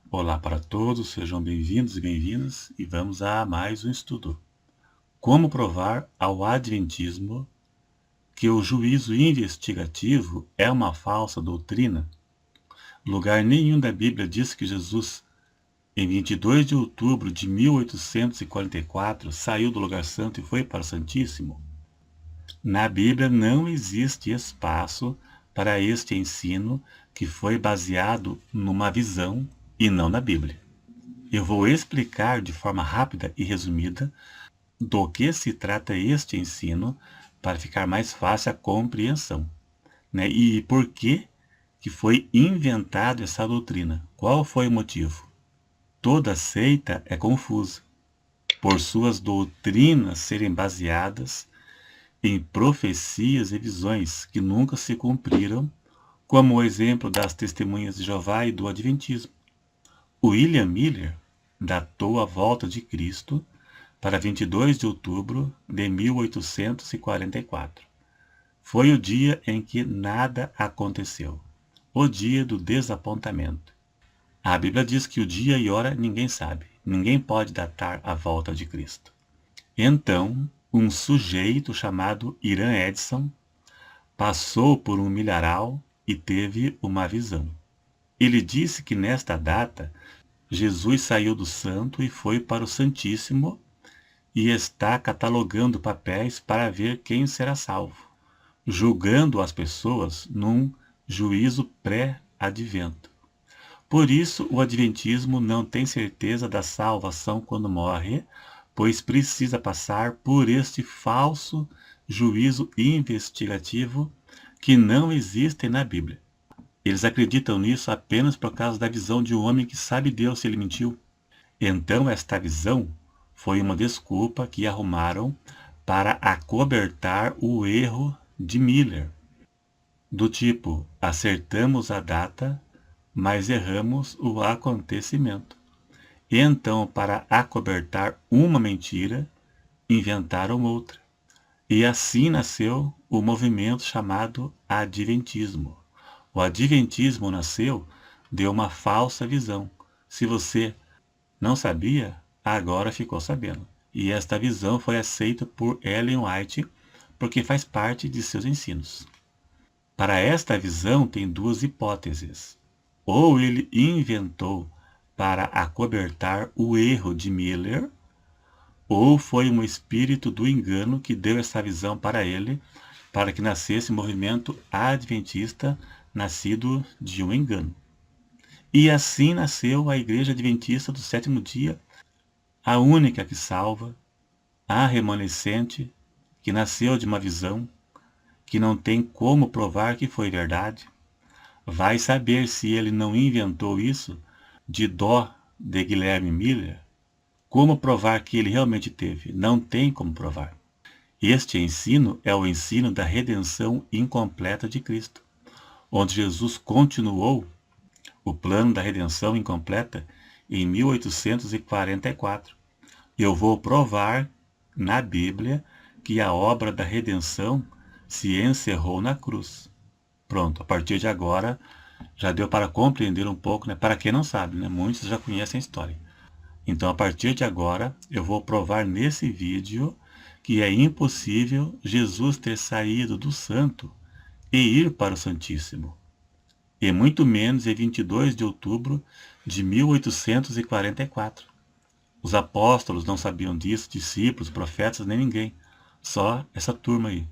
Olá para todos, sejam bem-vindos e bem-vindas e vamos a mais um estudo. Como provar ao Adventismo que o juízo investigativo é uma falsa doutrina? Lugar nenhum da Bíblia diz que Jesus, em 22 de outubro de 1844, saiu do lugar santo e foi para o Santíssimo. Na Bíblia não existe espaço para este ensino que foi baseado numa visão e não na Bíblia. Eu vou explicar de forma rápida e resumida do que se trata este ensino para ficar mais fácil a compreensão, né? E por que foi inventado essa doutrina? Qual foi o motivo? Toda seita é confusa, por suas doutrinas serem baseadas em profecias e visões que nunca se cumpriram, como o exemplo das testemunhas de Jeová e do Adventismo. William Miller datou a volta de Cristo para 22 de outubro de 1844. Foi o dia em que nada aconteceu, o dia do desapontamento. A Bíblia diz que o dia e hora ninguém sabe, ninguém pode datar a volta de Cristo. Então, um sujeito chamado Irã Edson passou por um milharal e teve uma visão. Ele disse que nesta data Jesus saiu do santo e foi para o Santíssimo e está catalogando papéis para ver quem será salvo, julgando as pessoas num juízo pré-advento. Por isso, o Adventismo não tem certeza da salvação quando morre, pois precisa passar por este falso juízo investigativo que não existe na Bíblia. Eles acreditam nisso apenas por causa da visão de um homem que sabe Deus se ele mentiu. Então, esta visão foi uma desculpa que arrumaram para acobertar o erro de Miller. Do tipo, acertamos a data, mas erramos o acontecimento. E então, para acobertar uma mentira, inventaram outra. E assim nasceu o movimento chamado Adventismo. O Adventismo nasceu de uma falsa visão. Se você não sabia, agora ficou sabendo. E esta visão foi aceita por Ellen White porque faz parte de seus ensinos. Para esta visão tem duas hipóteses. Ou ele inventou para acobertar o erro de Miller, ou foi um espírito do engano que deu essa visão para ele, para que nascesse o movimento adventista, nascido de um engano. E assim nasceu a Igreja Adventista do Sétimo Dia, a única que salva, a remanescente, que nasceu de uma visão, que não tem como provar que foi verdade. Vai saber se ele não inventou isso de dó de Guilherme Miller? Como provar que ele realmente teve? Não tem como provar. Este ensino é o ensino da redenção incompleta de Cristo, onde Jesus continuou o plano da redenção incompleta em 1844. Eu vou provar na Bíblia que a obra da redenção se encerrou na cruz. Pronto, a partir de agora já deu para compreender um pouco, né? Para quem não sabe, né? Muitos já conhecem a história. Então, a partir de agora, eu vou provar nesse vídeo que é impossível Jesus ter saído do santo e ir para o Santíssimo. E muito menos em 22 de outubro de 1844. Os apóstolos não sabiam disso, discípulos, profetas, nem ninguém. Só essa turma aí.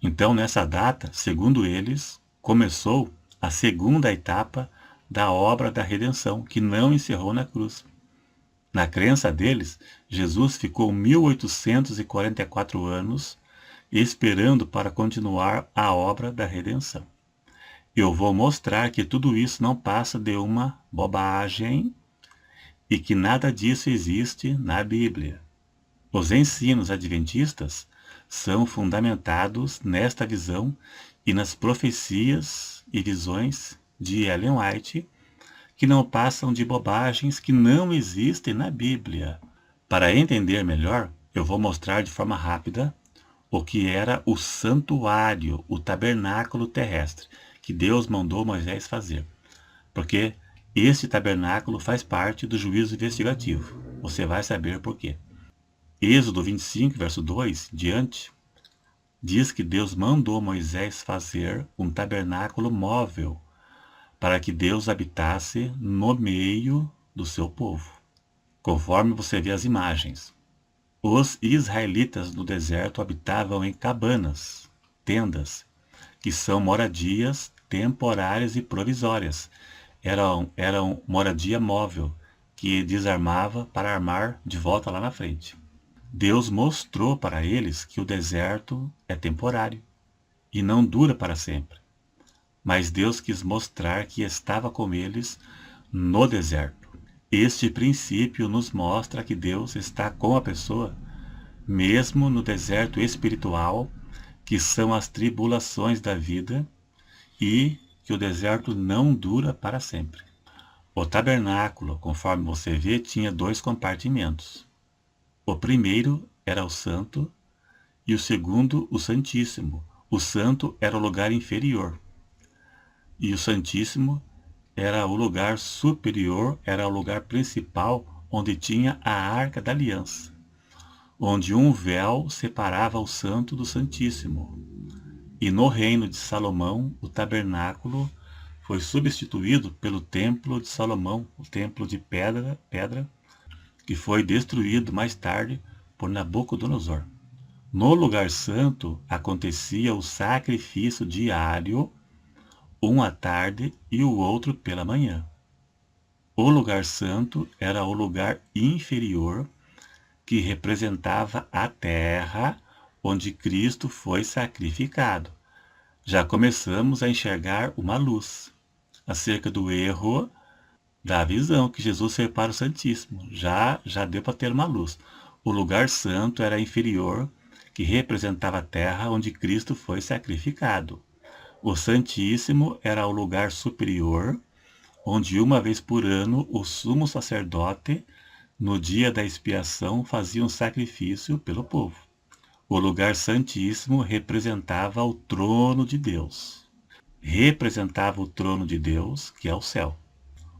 Então, nessa data, segundo eles, começou a segunda etapa da obra da redenção, que não encerrou na cruz. Na crença deles, Jesus ficou 1844 anos esperando para continuar a obra da redenção. Eu vou mostrar que tudo isso não passa de uma bobagem e que nada disso existe na Bíblia. Os ensinos adventistas são fundamentados nesta visão e nas profecias e visões de Ellen White, que não passam de bobagens que não existem na Bíblia. Para entender melhor, eu vou mostrar de forma rápida o que era o santuário, o tabernáculo terrestre, que Deus mandou Moisés fazer. Porque Este tabernáculo faz parte do juízo investigativo. Você vai saber por quê. Êxodo 25, verso 2, diante, diz que Deus mandou Moisés fazer um tabernáculo móvel para que Deus habitasse no meio do seu povo. Conforme você vê as imagens, os israelitas no deserto habitavam em cabanas, tendas, que são moradias temporárias e provisórias. Eram moradia móvel, que desarmava para armar de volta lá na frente. Deus mostrou para eles que o deserto é temporário e não dura para sempre. Mas Deus quis mostrar que estava com eles no deserto. Este princípio nos mostra que Deus está com a pessoa, mesmo no deserto espiritual, que são as tribulações da vida, e que o deserto não dura para sempre. O tabernáculo, conforme você vê, tinha 2 compartimentos. O primeiro era o santo e o segundo o santíssimo. O santo era o lugar inferior e o santíssimo era o lugar superior, era o lugar principal onde tinha a arca da aliança, onde um véu separava o santo do santíssimo. E no reino de Salomão, o tabernáculo foi substituído pelo templo de Salomão, o templo de pedra, que foi destruído mais tarde por Nabucodonosor. No lugar santo acontecia o sacrifício diário, um à tarde e o outro pela manhã. O lugar santo era o lugar inferior, que representava a terra onde Cristo foi sacrificado. Já começamos a enxergar uma luz acerca do erro da visão que Jesus fez para o Santíssimo. Já deu para ter uma luz. O lugar santo era inferior, que representava a terra onde Cristo foi sacrificado. O Santíssimo era o lugar superior, onde uma vez por ano o sumo sacerdote, no dia da expiação, fazia um sacrifício pelo povo. O lugar santíssimo representava o trono de Deus. Representava o trono de Deus, que é o céu.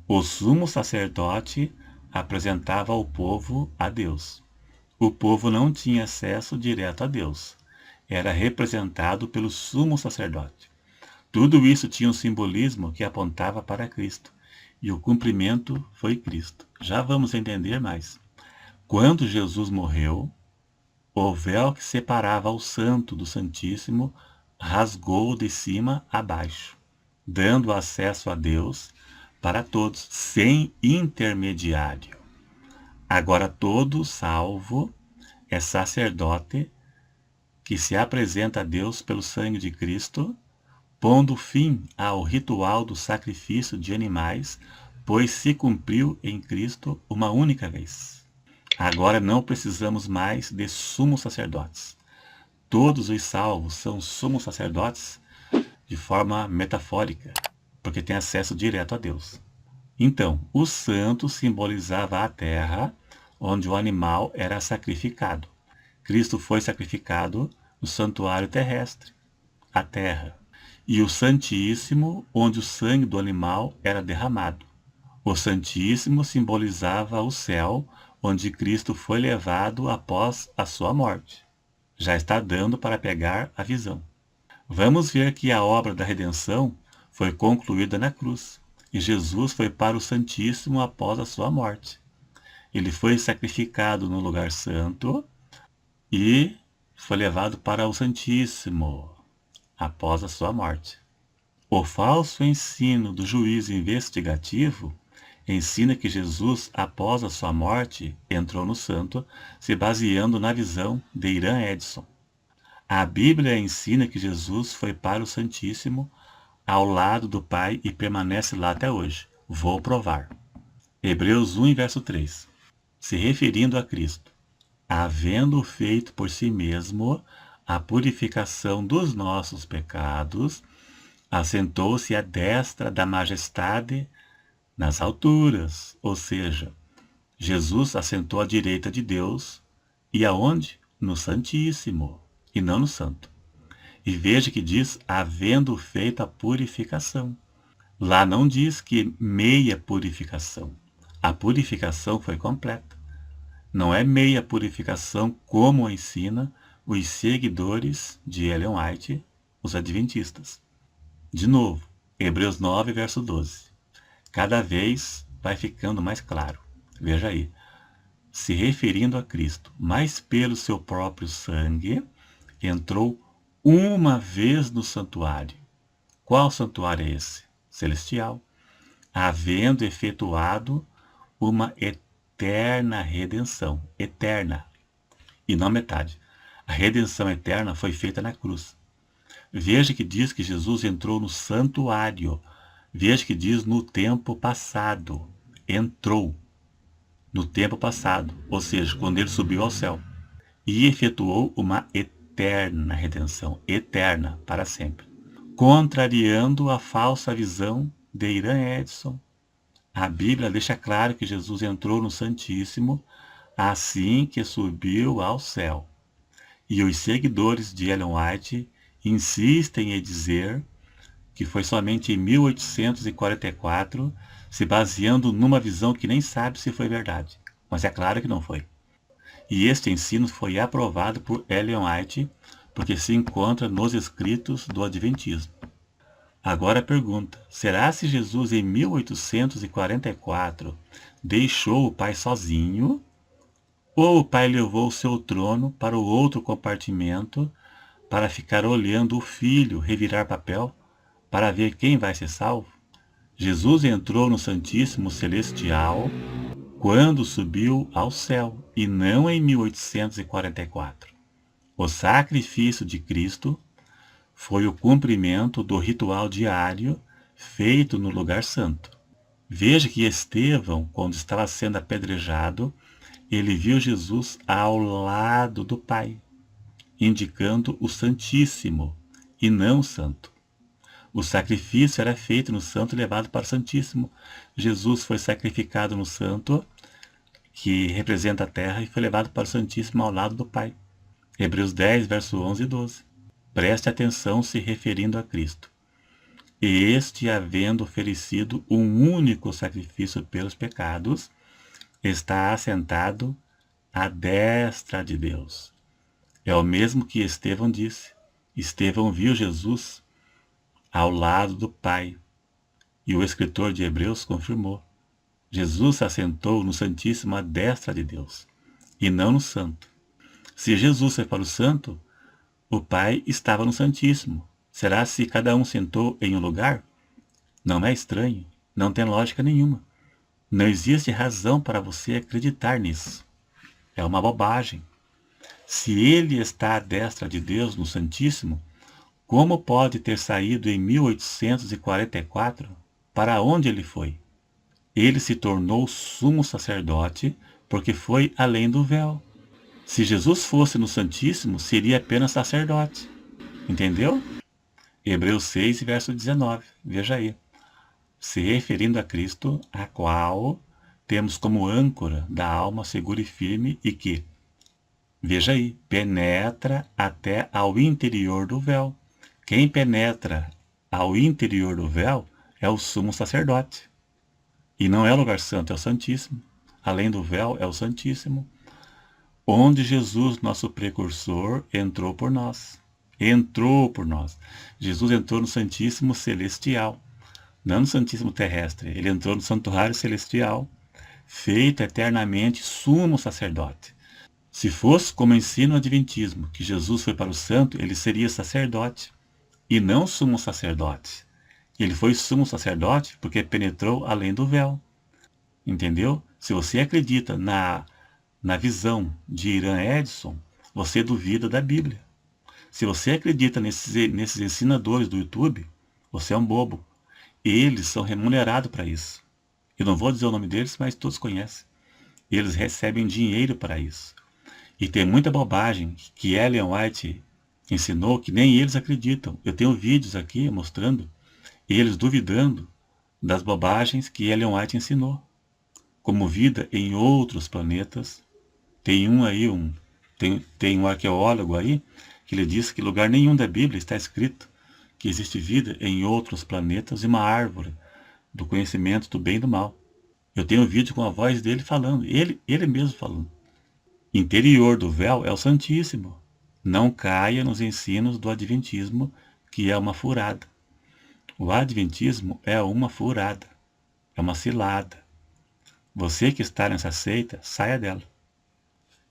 O sumo sacerdote apresentava o povo a Deus. O povo não tinha acesso direto a Deus. Era representado pelo sumo sacerdote. Tudo isso tinha um simbolismo que apontava para Cristo. E o cumprimento foi Cristo. Já vamos entender mais. Quando Jesus morreu, o véu que separava o santo do santíssimo rasgou de cima a baixo, dando acesso a Deus para todos, sem intermediário. Agora todo salvo é sacerdote que se apresenta a Deus pelo sangue de Cristo, pondo fim ao ritual do sacrifício de animais, pois se cumpriu em Cristo uma única vez. Agora não precisamos mais de sumos sacerdotes. Todos os salvos são sumos sacerdotes de forma metafórica, porque tem acesso direto a Deus. Então, o santo simbolizava a terra onde o animal era sacrificado. Cristo foi sacrificado no santuário terrestre, a terra, e o Santíssimo, onde o sangue do animal era derramado. O Santíssimo simbolizava o céu, onde Cristo foi levado após a sua morte. Já está dando para pegar a visão. Vamos ver que a obra da redenção foi concluída na cruz, e Jesus foi para o Santíssimo após a sua morte. Ele foi sacrificado no lugar santo e foi levado para o Santíssimo após a sua morte. O falso ensino do juízo investigativo ensina que Jesus, após a sua morte, entrou no santo, se baseando na visão de Irã Edson. A Bíblia ensina que Jesus foi para o Santíssimo ao lado do Pai e permanece lá até hoje. Vou provar. Hebreus 1, verso 3. Se referindo a Cristo, havendo feito por si mesmo a purificação dos nossos pecados, assentou-se à destra da majestade nas alturas, ou seja, Jesus assentou à direita de Deus, e aonde? No Santíssimo, e não no Santo. E veja que diz, havendo feito a purificação. Lá não diz que meia purificação. A purificação foi completa. Não é meia purificação como ensina os seguidores de Ellen White, os adventistas. De novo, Hebreus 9, verso 12. Cada vez vai ficando mais claro. Veja aí. Se referindo a Cristo, mas pelo seu próprio sangue, entrou uma vez no santuário. Qual santuário é esse? Celestial. Havendo efetuado uma eterna redenção. Eterna. E não metade. A redenção eterna foi feita na cruz. Veja que diz que Jesus entrou no santuário. Veja que diz no tempo passado. Entrou no tempo passado, ou seja, quando ele subiu ao céu. E efetuou uma eterna redenção. Eterna, para sempre. Contrariando a falsa visão de Irã Edson. A Bíblia deixa claro que Jesus entrou no Santíssimo assim que subiu ao céu. E os seguidores de Ellen White insistem em dizer que foi somente em 1844, se baseando numa visão que nem sabe se foi verdade. Mas é claro que não foi. E este ensino foi aprovado por Ellen White, porque se encontra nos escritos do Adventismo. Agora a pergunta, será se Jesus em 1844 deixou o Pai sozinho? Ou o Pai levou o seu trono para o outro compartimento para ficar olhando o Filho revirar papel para ver quem vai ser salvo? Jesus entrou no Santíssimo Celestial quando subiu ao céu, e não em 1844. O sacrifício de Cristo foi o cumprimento do ritual diário feito no lugar santo. Veja que Estevão, quando estava sendo apedrejado, ele viu Jesus ao lado do Pai, indicando o Santíssimo e não o Santo. O sacrifício era feito no Santo e levado para o Santíssimo. Jesus foi sacrificado no Santo, que representa a terra, e foi levado para o Santíssimo ao lado do Pai. Hebreus 10, verso 11 e 12. Preste atenção se referindo a Cristo. Este, havendo oferecido um único sacrifício pelos pecados, está assentado à destra de Deus. É o mesmo que Estevão disse. Estevão viu Jesus ao lado do Pai. E o escritor de Hebreus confirmou. Jesus se assentou no Santíssimo à destra de Deus, e não no Santo. Se Jesus foi para o Santo, o Pai estava no Santíssimo. Será se cada um sentou em um lugar? Não é estranho, não tem lógica nenhuma. Não existe razão para você acreditar nisso. É uma bobagem. Se ele está à destra de Deus no Santíssimo, como pode ter saído em 1844? Para onde ele foi? Ele se tornou sumo sacerdote porque foi além do véu. Se Jesus fosse no Santíssimo, seria apenas sacerdote. Entendeu? Hebreus 6, verso 19. Veja aí. Se referindo a Cristo, a qual temos como âncora da alma segura e firme e que, veja aí, penetra até ao interior do véu. Quem penetra ao interior do véu é o sumo sacerdote. E não é o lugar santo, é o Santíssimo. Além do véu, é o Santíssimo. Onde Jesus, nosso precursor, entrou por nós. Entrou por nós. Jesus entrou no Santíssimo Celestial, não no Santíssimo Terrestre. Ele entrou no Santuário Celestial, feito eternamente sumo sacerdote. Se fosse como ensina o Adventismo, que Jesus foi para o Santo, ele seria sacerdote, e não sumo sacerdote. Ele foi sumo sacerdote porque penetrou além do véu. Entendeu? Se você acredita na visão de Irã Edson, você duvida da Bíblia. Se você acredita nesses ensinadores do YouTube, você é um bobo. Eles são remunerados para isso. Eu não vou dizer o nome deles, mas todos conhecem. Eles recebem dinheiro para isso. E tem muita bobagem que Ellen White ensinou que nem eles acreditam. Eu tenho vídeos aqui mostrando eles duvidando das bobagens que Ellen White ensinou. Como vida em outros planetas. Tem um arqueólogo aí que ele diz que em lugar nenhum da Bíblia está escrito que existe vida em outros planetas e uma árvore do conhecimento do bem e do mal. Eu tenho um vídeo com a voz dele falando, ele mesmo falando. Interior do véu é o Santíssimo. Não caia nos ensinos do Adventismo, que é uma furada. O Adventismo é uma furada, é uma cilada. Você que está nessa seita, saia dela.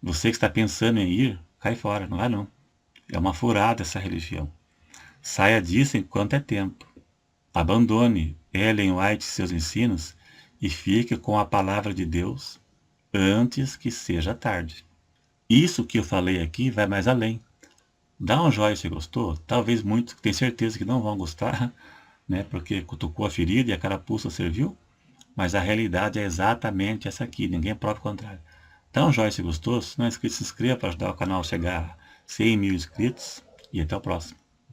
Você que está pensando em ir, cai fora, não vai não. É uma furada essa religião. Saia disso enquanto é tempo. Abandone Ellen White e seus ensinos e fique com a palavra de Deus antes que seja tarde. Isso que eu falei aqui vai mais além. Dá um joinha se gostou. Talvez muitos tenham certeza que não vão gostar, né? Porque cutucou a ferida e a carapuça serviu. Mas a realidade é exatamente essa aqui. Ninguém prova o contrário. Dá um joinha se gostou. Se não é inscrito, se inscreva para ajudar o canal a chegar a 100 mil inscritos. E até o próximo.